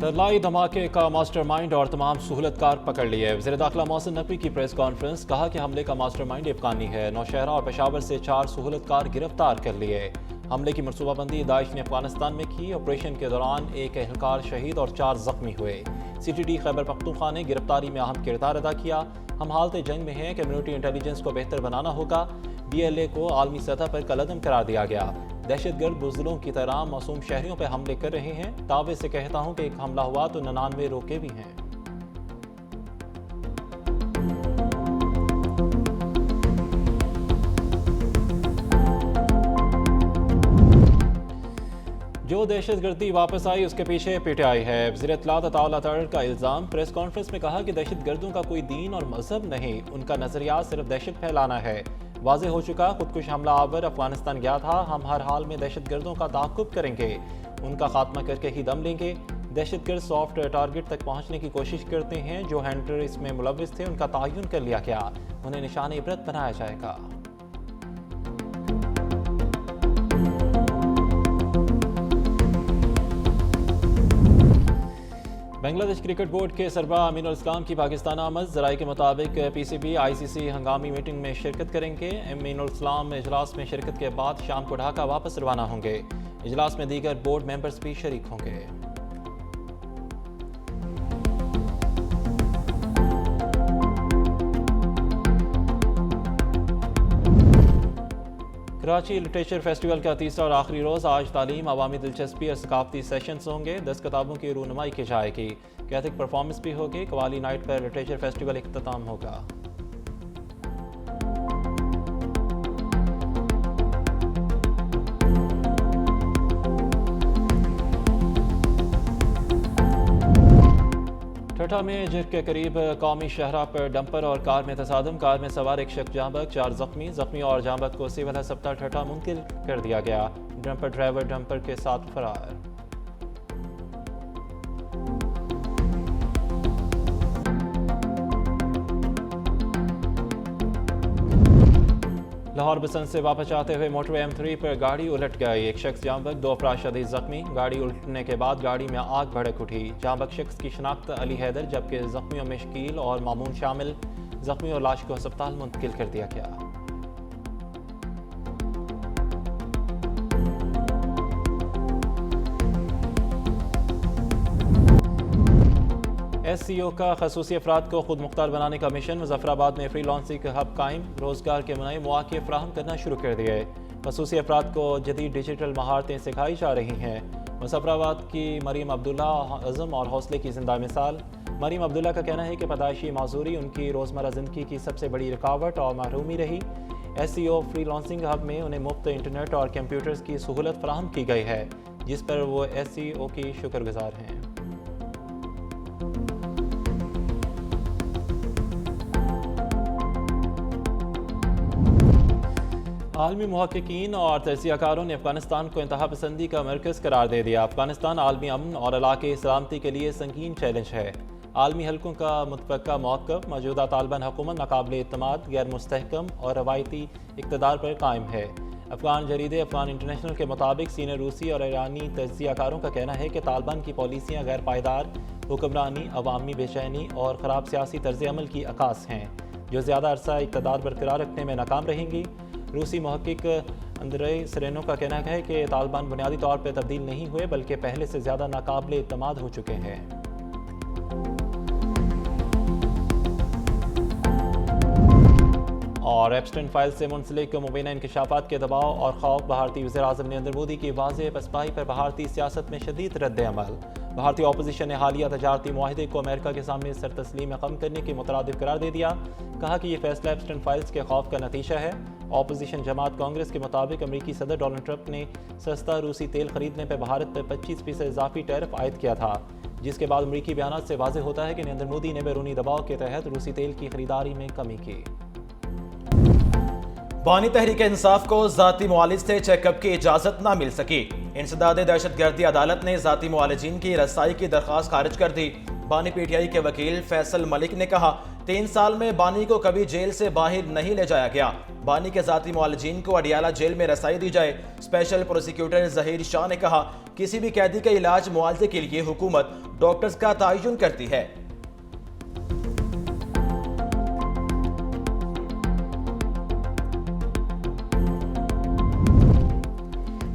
तरलाई धमाके का मास्टरमाइंड और तमाम सहूलतकार पकड़ लिए। वज़ीर दाखिला मोहसिन नकवी की प्रेस कॉन्फ्रेंस, कहा कि हमले का मास्टरमाइंड अफगानी है। नौशहरा और पेशावर से 4 सहूलतकार गिरफ्तार कर लिए। हमले की मनसूबाबंदी दाइश ने अफगानिस्तान में की। ऑपरेशन के दौरान एक एहलकार शहीद और 4 जख्मी हुए। CTD खैबर पख्तूनख्वा ने गिरफ्तारी में अहम किरदार अदा किया। हम हालत जंग में हैं, कम्युनिटी इंटेलिजेंस को बेहतर बनाना होगा। BLA को आलमी सतह पर कलअदम करार दिया गया। दहशतगर्द बुज़दिलों की तरह मासूम शहरियों पर हमले कर रहे हैं। दावे से कहता हूं कि एक हमला हुआ तो 99 रोके भी हैं। जो दहशतगर्दी वापस आई उसके पीछे PTI है। वज़ीर इत्तलात अताउल्लाह अतहर का इल्ज़ाम। प्रेस कॉन्फ्रेंस में कहा कि दहशतगर्दों का कोई दीन और मजहब नहीं, उनका नजरिया सिर्फ दहशत फैलाना है। वाज़े हो चुका, खुदकुश हमला आवर अफगानिस्तान गया था। हम हर हाल में दहशतगर्दों का ताक़ुब करेंगे, उनका खात्मा करके ही दम लेंगे। दहशतगर्द सॉफ्ट टारगेट तक पहुंचने की कोशिश करते हैं। जो हैंडलर इसमें मुलविस थे उनका तयन कर लिया गया, उन्हें निशान इबरत बनाया जाएगा। बांग्लादेश क्रिकेट बोर्ड के सरबराह अमीनुल इस्लाम की पाकिस्तान आमद। ज़राए के मुताबिक PCB ICC हंगामी मीटिंग में शिरकत करेंगे। अमीनुल इस्लाम इजलास में शिरकत के बाद शाम को ढाका वापस रवाना होंगे। इजलास में दीगर बोर्ड मेंबर्स भी शरीक होंगे। कराची लिटरेचर फेस्टिवल का तीसरा और आखिरी रोज़ आज तालीम, अवामी दिलचस्पी और सकाफती सेशंस होंगे। 10 किताबों की रूनुमाई की जाएगी। कैथिक परफॉर्मेंस भी होगी। कवाली नाइट पर लिटरेचर फेस्टिवल इख्तिताम होगा। ठठा में जिर के करीब कौमी शहरा पर डंपर और कार में तसादम। कार में सवार एक शख्स जाँ बहक, 4 जख्मी और जाँ बहक को सिविल अस्पताल ठठा मुंतकिल कर दिया गया। डंपर ड्राइवर डंपर के साथ फरार। लाहौर बसंत से वापस आते हुए मोटरवे M3 पर गाड़ी उलट गई। एक शख्स जाँ बहक, 2 अफराद शदीद जख्मी। गाड़ी उलटने के बाद गाड़ी में आग भड़क उठी। जाँ बहक शख्स की शनाख्त अली हैदर, जबकि जख्मियों में शकील और मामून शामिल। जख्मी और लाश को अस्पताल मुंतकिल कर दिया गया। SCO का खसूसी अफराद को खुद मुख्तार बनाने का मिशन। मुजफ्फराबाद में फ्रीलांसिंग हब कायम, रोजगार के नए मौके फराहम करना शुरू कर दिए। खसूसी अफराद को जदीद डिजिटल महारतें सिखाई जा रही हैं। मुजफ्फराबाद की मरीम अब्दुल्ला अज़म और हौसले की जिंदा मिसाल। मरीम अब्दुल्ला का कहना है कि पैदाइशी माजूरी उनकी रोज़मर्रा ज़िंदगी की सबसे बड़ी रुकावट और महरूमी रही। SCO फ्रीलांसिंग हब में उन्हें मुफ्त इंटरनेट और कंप्यूटर्स की सहूलत फराहम की गई है, जिस पर वो SCO की शुक्रगुजार हैं। आलमी मुहक्किकीन और तजियाकारों ने अफगानिस्तान को इंतहा पसंदी का मरकज़ करार दे दिया। अफगानिस्तान आलमी अमन और इलाके सलामती के लिए संगीन चैलेंज है। आलमी हलकों का मुतफ़क्का मौक़िफ़ मौजूदा तालिबान हुकूमत नाकाबिल इत्तमाद, गैर मुस्तहकम और रवायती इक़्तिदार पर कायम है। अफगान जरीदे अफगान इंटरनेशनल के मुताबिक सीनियर रूसी और ईरानी तजियाकारों का कहना है कि तालिबान की पॉलिसियाँ गैर पायदार, हुक्मरानी, अवामी बेचैनी और ख़राब सियासी तर्ज़ अमल की अक्कास हैं, जो ज़्यादा अरसा इक़्तिदार बरकरार रखने में नाकाम रहेंगी। रूसी मुहक्किक अंद्रेई सेरेनो का कहना है कि तालिबान बुनियादी तौर पर तब्दील नहीं हुए, बल्कि पहले से ज़्यादा नाकाबिल इत्तमाद हो चुके हैं। और एप्स्टाइन फाइल से मुंसलिक मुबीना इंकशाफात के दबाव और खौफ। भारतीय वज़ीर-ए-आज़म नरेंद्र मोदी की वाज़ेह पसपाही पर भारतीय सियासत में शदीद रद्द-ए-अमल। भारतीय अपोजिशन ने हालिया तजारती मुआहदे को अमेरिका के सामने सर तस्लीम कम करने के मुतरादिफ करार दे दिया। कहा कि यह फैसला एप्स्टाइन फाइल्स के खौफ का नतीजा है। अपोजिशन जमात कांग्रेस के मुताबिक अमेरिकी सदर डोनाल्ड ट्रंप ने सस्ता रूसी तेल खरीदने पर भारत पर 25% इजाफी टैरिफ आयद किया था, जिसके बाद अमेरिकी बयान से वाज़ेह होता है कि नरेंद्र मोदी ने बैरूनी दबाव के तहत रूसी तेल की खरीदारी में कमी की। बानी तहरीक इंसाफ को ज़ाती मुआलिज से चेकअप की इजाज़त न मिल सकी। इंसदाद दहशतगर्दी अदालत ने ज़ाती मुआलिजीन की रसाई की दरख्वास्त खारिज कर दी। बानी PTI के वकील फैसल मलिक ने कहा, 3 साल में बानी को कभी जेल से बाहर नहीं ले जाया गया। बानी के ज़ाती मुआलिजीन को अडियाला जेल में रसाई दी जाए। स्पेशल प्रोसिक्यूटर जहीर शाह ने कहा किसी भी कैदी के इलाज मुआवजे के लिए हुकूमत डॉक्टर्स का तयन करती है।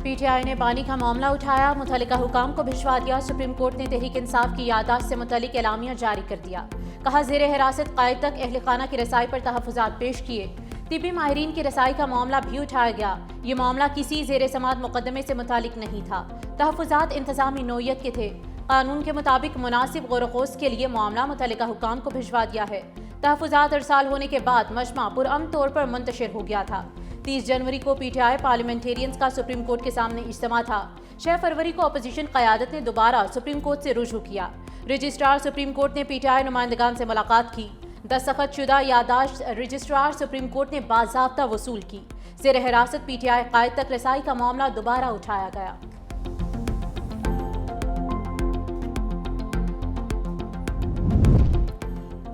पीटीआई ने बानी का मामला उठाया, मुतल्लिका हुकाम को भिजवा दिया। सुप्रीम कोर्ट ने तहरीक इंसाफ की याददाश्त से मुतल्लिक एलामिया जारी कर दिया। कहा, ज़ेरे हिरासत क़ायद तक अहल खाना की रसाई पर तहफ़्फ़ुज़ात पेश किए। तिब्बी माहिरीन की रसाई का मामला भी उठाया गया। ये मामला किसी ज़ेरे समात मुकदमे से मुतालिक नहीं था। तहफ़्फ़ुज़ात इंतज़ामी नौयत के थे। कानून के मुताबिक मुनासिब गौर-व-ख़ोज़ के लिए मामला मुतल्लिका हुकाम को भिजवा दिया है। तहफ़्फ़ुज़ात अरसाल होने के बाद मजमा पुरअमन तौर पर मुंतशिर हो गया था। 30 जनवरी को पीटीआई पार्लियामेंटेरियंस का सुप्रीम कोर्ट के सामने इज्तिमा था। 6 फरवरी को अपोजिशन क़यादत ने दोबारा सुप्रीम कोर्ट से रुजू किया। रजिस्ट्रार सुप्रीम कोर्ट ने पीटीआई नुमाइंदगान से मुलाकात की। दस्तखतशुदा याददाश्त रजिस्ट्रार सुप्रीम कोर्ट ने बाज़ाब्ता वसूल की। ज़ेर हिरासत पीटीआई क़ायद तक रसाई का मामला दोबारा उठाया गया।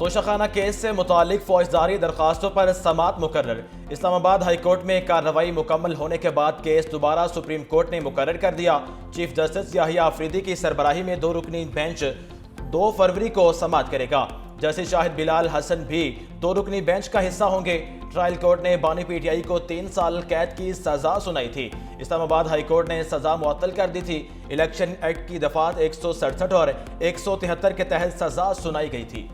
तोशाखाना केस से मुतालिक फौजदारी दरखास्तों पर समात मुकर्रर। इस्लामाबाद हाई कोर्ट में कार्रवाई मुकम्मल होने के बाद केस दोबारा सुप्रीम कोर्ट ने मुकर्रर कर दिया। चीफ जस्टिस याहिया अफरीदी की सरबराही में 2 रुकनी बेंच 2 फरवरी को समात करेगा। जस्टिस शाहिद बिलाल हसन भी 2 रुकनी बेंच का हिस्सा होंगे। ट्रायल कोर्ट ने बानी पीटीआई को 3 साल कैद की सजा सुनाई थी। इस्लामाबाद हाई कोर्ट ने सजा मुअत्तल कर दी थी। इलेक्शन एक्ट की दफात 167 और 173 के तहत सजा सुनाई गई थी।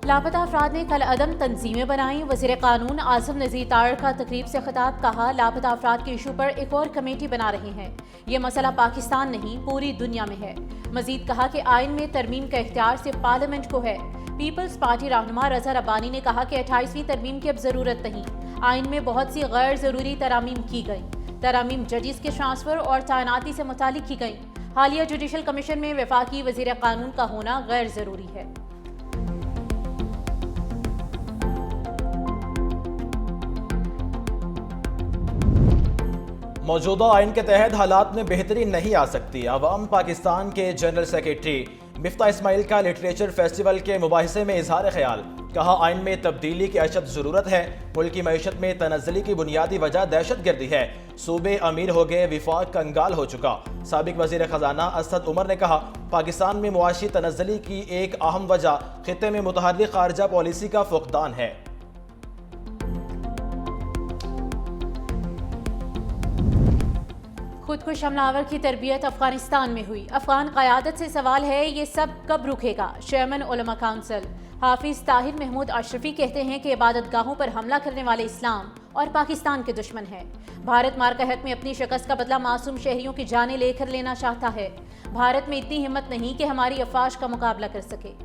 लापता अफराद ने कल अदम तंजीमें बनाई। वज़ीर कानून आसिम नज़ीर तारड़ का तकरीब से खिताब। कहा, लापता अफराद के इशू पर एक और कमेटी बना रहे हैं। ये मसला पाकिस्तान नहीं पूरी दुनिया में है। मजीद कहा कि आइन में तरमीम का इख्तियार सिर्फ पार्लियामेंट को है। पीपल्स पार्टी रहनुमा रजा रब्बानी ने कहा कि 28वीं तरमीम की अब जरूरत नहीं। आइन में बहुत सी गैर जरूरी तरामीम की गई। तरामीम जजिस के ट्रांसफर और तैनाती से मुतालिक की गई। हालिया जुडिशल कमीशन में वफाकी वज़ीर कानून का होना गैर जरूरी है। मौजूदा आइन के तहत हालात में बेहतरी नहीं आ सकती। अवाम पाकिस्तान के जनरल सेक्रेटरी मिफ्ता इस्माइल का लिटरेचर फेस्टिवल के मुबाहिसे में इजहार ख्याल। कहा, आइन में तब्दीली की अशद ज़रूरत है। मुल्क की मईशत में तनज़्ज़ुली की बुनियादी वजह दहशत गर्दी है। सूबे अमीर हो गए, विफाक कंगाल हो चुका। साबिक वज़ीर ख़जाना असद उमर ने कहा, पाकिस्तान में मुआशी तनज़्ज़ुली की एक अहम वजह खित्ते में मुतहर्रिक खारजा पॉलिसी का फुक़दान है। खुदकुश हमलावर की तरबियत अफगानिस्तान में हुई। अफगान क़यादत से सवाल है, ये सब कब रुकेगा? चेयरमैन उलमा काउंसिल हाफिज ताहिर महमूद अशरफी कहते हैं कि इबादत गाहों पर हमला करने वाले इस्लाम और पाकिस्तान के दुश्मन हैं। भारत मार्का हक में अपनी शिकस्त का बदला मासूम शहरियों की जानें लेकर लेना चाहता है। भारत में इतनी हिम्मत नहीं कि हमारी अफवाज का मुकाबला कर सके।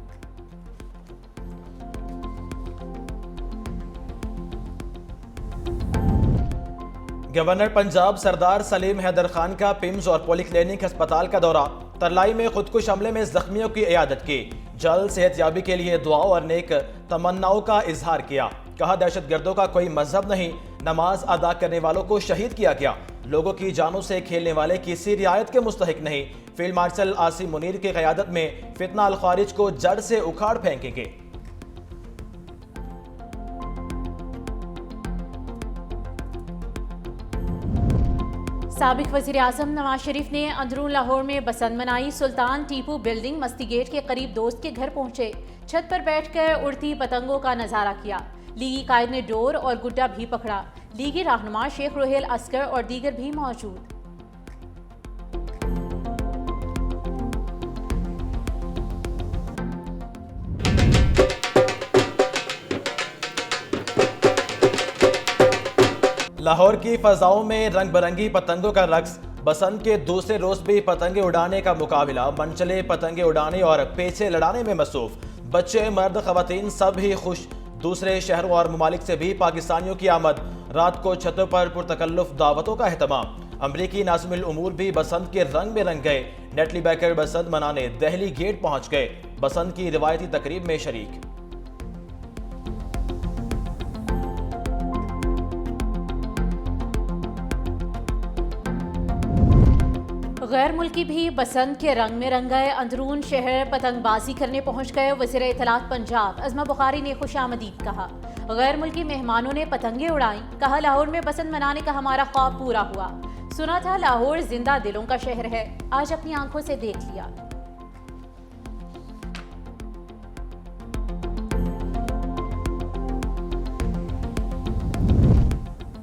गवर्नर पंजाब सरदार सलीम हैदर खान का पिम्स और पॉलीक्लिनिक अस्पताल का दौरा। तरलाई में खुदकुश हमले में जख्मियों की इयादत की। जल्द सेहतयाबी के लिए दुआओं और नेक तमन्नाओं का इजहार किया। कहा, दहशतगर्दों का कोई मजहब नहीं, नमाज अदा करने वालों को शहीद किया गया। लोगों की जानों से खेलने वाले किसी रियायत के मुस्तहिक नहीं। फील्ड मार्शल आसिम मुनीर की क़यादत में फितना अल खारिज को जड़ से उखाड़ फेंकेंगे। साबिक वज़ीर आज़म नवाज शरीफ ने अंदरून लाहौर में बसंत मनाई। सुल्तान टीपू बिल्डिंग मस्ती गेट के करीब दोस्त के घर पहुंचे। छत पर बैठकर उड़ती पतंगों का नजारा किया। लीगी कायद ने डोर और गुड्डा भी पकड़ा। लीगी रहनुमा शेख रोहेल अस्कर और दीगर भी मौजूद। लाहौर की फजाओं में रंग बिरंगी पतंगों का रक्स। बसंत के दूसरे रोज भी पतंगे उड़ाने का मुकाबला। मनचले पतंगे उड़ाने और पेचे लड़ाने में मसरूफ। बच्चे, मर्द, खवातीन सब ही खुश। दूसरे शहरों और ममालिक से भी पाकिस्तानियों की आमद। रात को छतों पर पुरतकल्लुफ दावतों का एहतमाम। अमरीकी नाज़िमुल उमूर भी बसंत के रंग में रंग गए। नेटली बैकर बसंत मनाने दहली गेट पहुंच गए। बसंत की रिवायती तकरीब में शरीक। गैर मुल्की भी बसंत के रंग में रंग गए। अंदरून शहर पतंगबाजी करने पहुंच गए। वज़ीर इत्तलात पंजाब अज़मा बुखारी ने खुशामदीद कहा। गैर मुल्की मेहमानों ने पतंगे उड़ाई। कहा लाहौर में बसंत मनाने का हमारा ख्वाब पूरा हुआ। सुना था लाहौर जिंदा दिलों का शहर है, आज अपनी आंखों से देख लिया।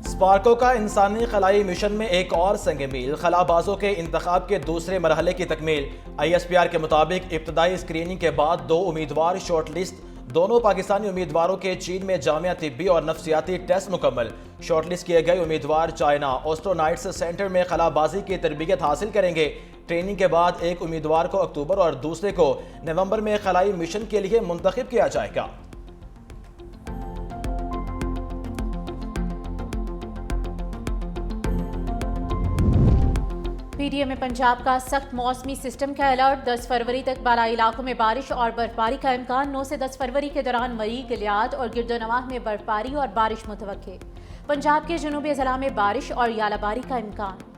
स्पार्को का इंसानी खलाई मिशन में एक और संग मील, खलाबाजों के इंतखाब के दूसरे मरहले की तकमील। ISPR के मुताबिक इब्तदाई स्क्रीनिंग के बाद 2 उम्मीदवार शॉर्ट लिस्ट। दोनों पाकिस्तानी उम्मीदवारों के चीन में जामिया तिब्बी और नफ्सियाती टेस्ट मुकम्मल। शॉर्टलिस्ट किए गए उम्मीदवार चाइना ऑस्ट्रोनाइट्स सेंटर में खलाबाजी की तरबियत हासिल करेंगे। ट्रेनिंग के बाद एक उम्मीदवार को अक्टूबर और दूसरे को नवंबर में खलाई मिशन के लिए मुंतखब किया जाएगा। PDA में पंजाब का सख्त मौसमी सिस्टम का अलर्ट। 10 फरवरी तक बाला इलाकों में बारिश और बर्फबारी का इम्कान। 9 से 10 फरवरी के दौरान मरी, गिलियाद और गिरदोनवाह में बर्फबारी और बारिश मुतवक्के। पंजाब के जनूबी अजला में बारिश और यालाबारी का इम्कान।